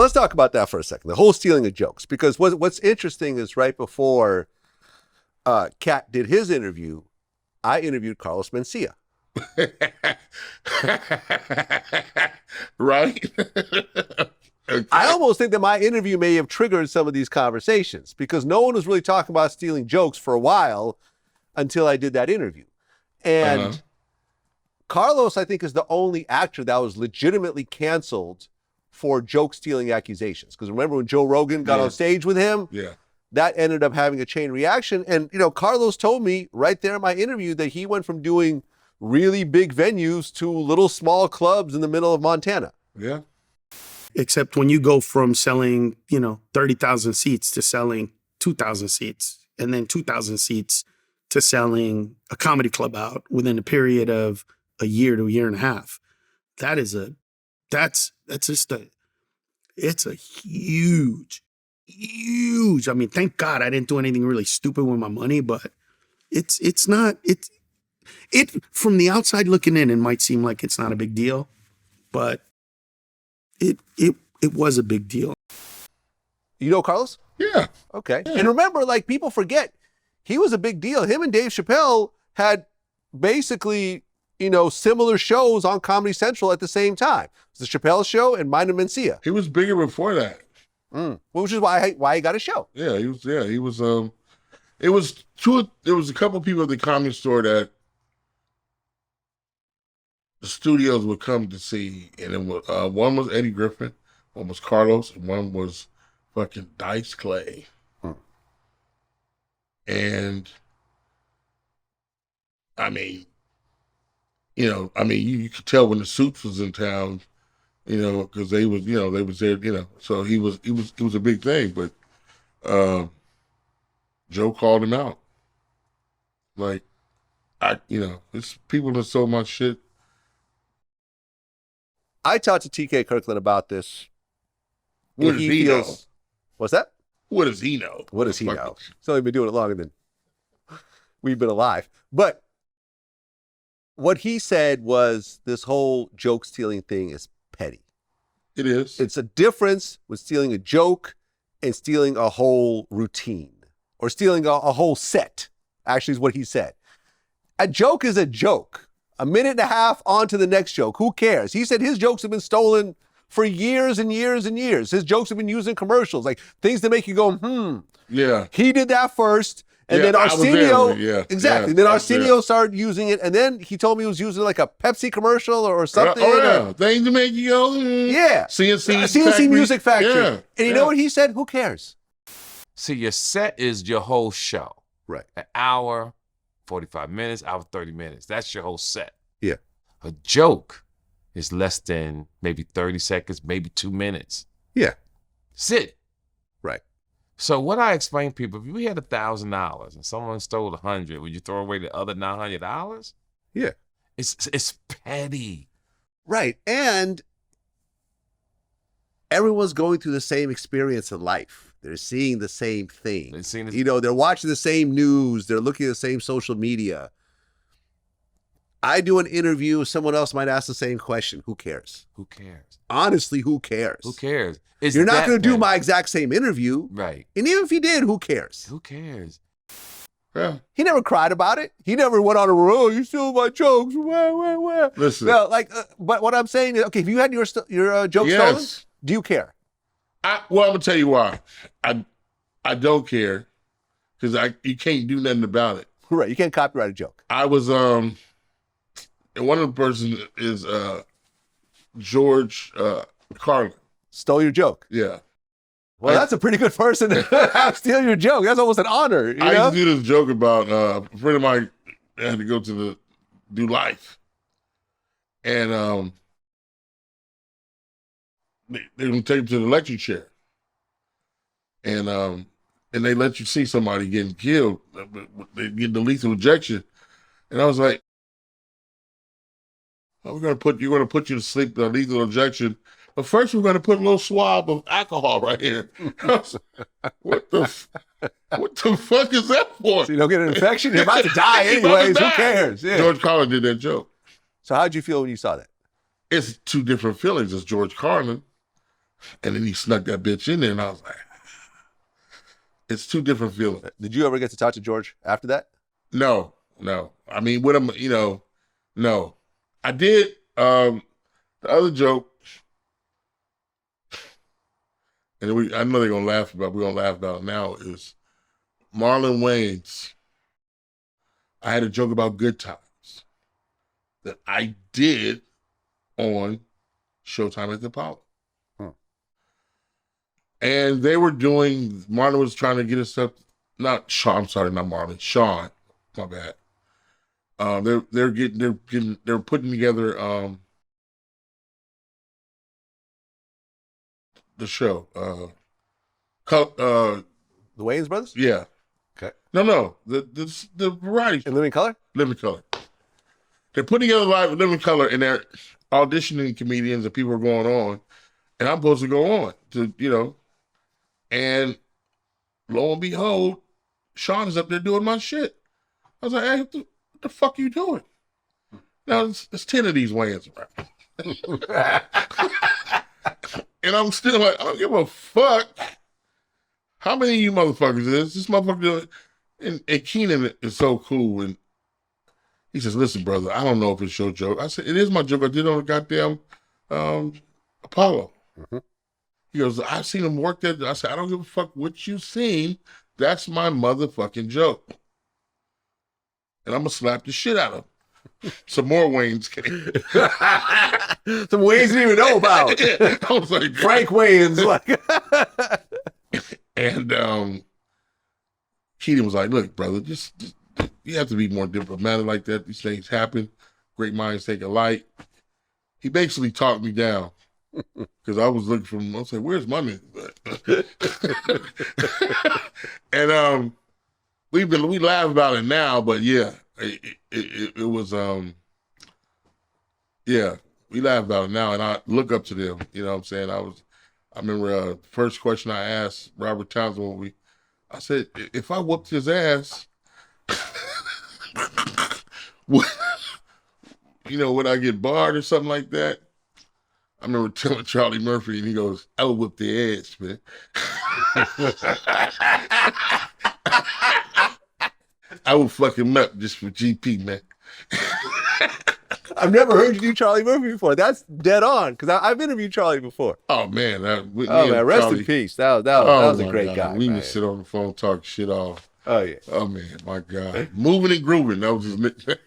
let's talk about that for a second. The whole stealing of jokes, because what's interesting is right before Kat did his interview, I interviewed Carlos Mencia. Right? Okay. I almost think that my interview may have triggered some of these conversations because no one was really talking about stealing jokes for a while until I did that interview. And Carlos, I think, is the only actor that was legitimately canceled for joke stealing accusations. Because remember when Joe Rogan got on stage with him? Yeah. That ended up having a chain reaction. And, Carlos told me right there in my interview that he went from doing really big venues to little small clubs in the middle of Montana. Yeah. Except when you go from selling, 30,000 seats to selling 2,000 seats, and then 2,000 seats to selling a comedy club out within a period of a year to a year and a half. It's a huge, I mean, thank God I didn't do anything really stupid with my money, but from the outside looking in, it might seem like it's not a big deal, but it was a big deal. You know Carlos? Yeah. Okay. Yeah. And remember, people forget, he was a big deal. Him and Dave Chappelle had basically, similar shows on Comedy Central at the same time. It was the Chappelle Show and mine and Mencia. He was bigger before that. Which is why he got a show. Yeah, he was. Yeah, he was. There was a couple of people at the Comedy Store that the studios would come to see, and then one was Eddie Griffin, one was Carlos, and one was fucking Dice Clay. And I mean, you could tell when the Suits was in town, because they was there, so he was a big thing, but Joe called him out. It's people that sold my shit. I talked to TK Kirkland about this. What does he know? What's that? What does he know? What does he know? He's only been doing it longer than we've been alive. But what he said was this whole joke stealing thing is petty. It is. It's a difference with stealing a joke and stealing a whole routine or stealing a whole set, actually is what he said. A joke is a joke. A minute and a half on to the next joke. Who cares? He said his jokes have been stolen for years and years and years. His jokes have been used in commercials, like things that make you go, Yeah. He did that first. And then Arsenio, exactly. Then Arsenio started using it. And then he told me he was using like a Pepsi commercial or something. Things to make you go, CNC Music Factory. Yeah. And you know what he said? Who cares? See, your set is your whole show. Right. An hour, 45 minutes, hour, 30 minutes. That's your whole set. Yeah. A joke is less than maybe 30 seconds, maybe 2 minutes. Yeah. Sit. Right. So what I explain to people, if you had $1,000 and someone stole 100, would you throw away the other $900? Yeah. It's petty. Right. And everyone's going through the same experience in life. They're seeing the same thing. They're watching the same news. They're looking at the same social media. I do an interview. Someone else might ask the same question. Who cares? Who cares? Honestly, who cares? Who cares? You're not going to do my exact same interview. Right. And even if you did, who cares? Who cares? Yeah. He never cried about it. He never went on a roll. You stole my jokes. Where? Listen. No, but what I'm saying is, okay, if you had your joke stolen, do you care? I'm going to tell you why. I don't care because you can't do nothing about it. Right. You can't copyright a joke. I was, and one of the persons is George Carlin. Stole your joke. Yeah. Well, that's a pretty good person to steal your joke. That's almost an honor. You know? I used to do this joke about a friend of mine had to go to do life. And they're going to take him to the electric chair. And they let you see somebody getting killed. They get the lethal injection. And I was like, we're going to put you to sleep, the lethal injection. But first, we're going to put a little swab of alcohol right here. What the fuck is that for? So you don't get an infection? You're about to die anyways. Who cares? Yeah. George Carlin did that joke. So how'd you feel when you saw that? It's two different feelings. It's George Carlin. And then he snuck that bitch in there, and I was like, it's two different feelings. Did you ever get to talk to George after that? No. I mean, with him, no. I did. The other joke, and I know they're gonna laugh about. We're gonna laugh about it now. Is Marlon Wayans? I had a joke about Good Times that I did on Showtime at the Apollo. And they were doing, Marlon was trying to get us up, not Shawn, I'm sorry, not Marlon, Shawn, my bad. They're putting together the show. The Wayans brothers? Yeah. Okay. No, the variety show. In Living Color? Living Color. They're putting together live Living Color, and they're auditioning comedians and people are going on, and I'm supposed to go on to, and lo and behold, Shawn is up there doing my shit. I was like, hey, what the fuck are you doing? Now, there's 10 of these Wayans around. And I'm still like, I don't give a fuck how many of you motherfuckers is this motherfucker doing? And Keenan is so cool. And he says, listen, brother, I don't know if it's your joke. I said, it is my joke. I did it on the goddamn Apollo. Mm-hmm. He goes, I've seen him work there. I said, I don't give a fuck what you seen. That's my motherfucking joke. And I'm going to slap the shit out of him. Some more Wayans came. Some Wayans you didn't even know about. I was like, Frank Wayans. And Keaton was like, look, brother, just you have to be more diplomatic like that. These things happen. Great minds think alike. He basically talked me down. Because I was looking for him. I was like, where's my nigga? And we laugh about it now, but yeah, it was yeah, we laugh about it now, and I look up to them. You know what I'm saying? I remember the first question I asked Robert Townsend I said, if I whooped his ass, would I get barred or something like that? I remember telling Charlie Murphy, and he goes, I would whip the ass, man. I would fuck him up just for GP, man. I've never heard you do Charlie Murphy before. That's dead on, because I've interviewed Charlie before. Oh, man. Man, rest Charlie, in peace. That was a great God. guy. We used to sit on the phone, talk shit off. Oh, yeah. Oh, man, my God. Moving and grooving. That was his nickname.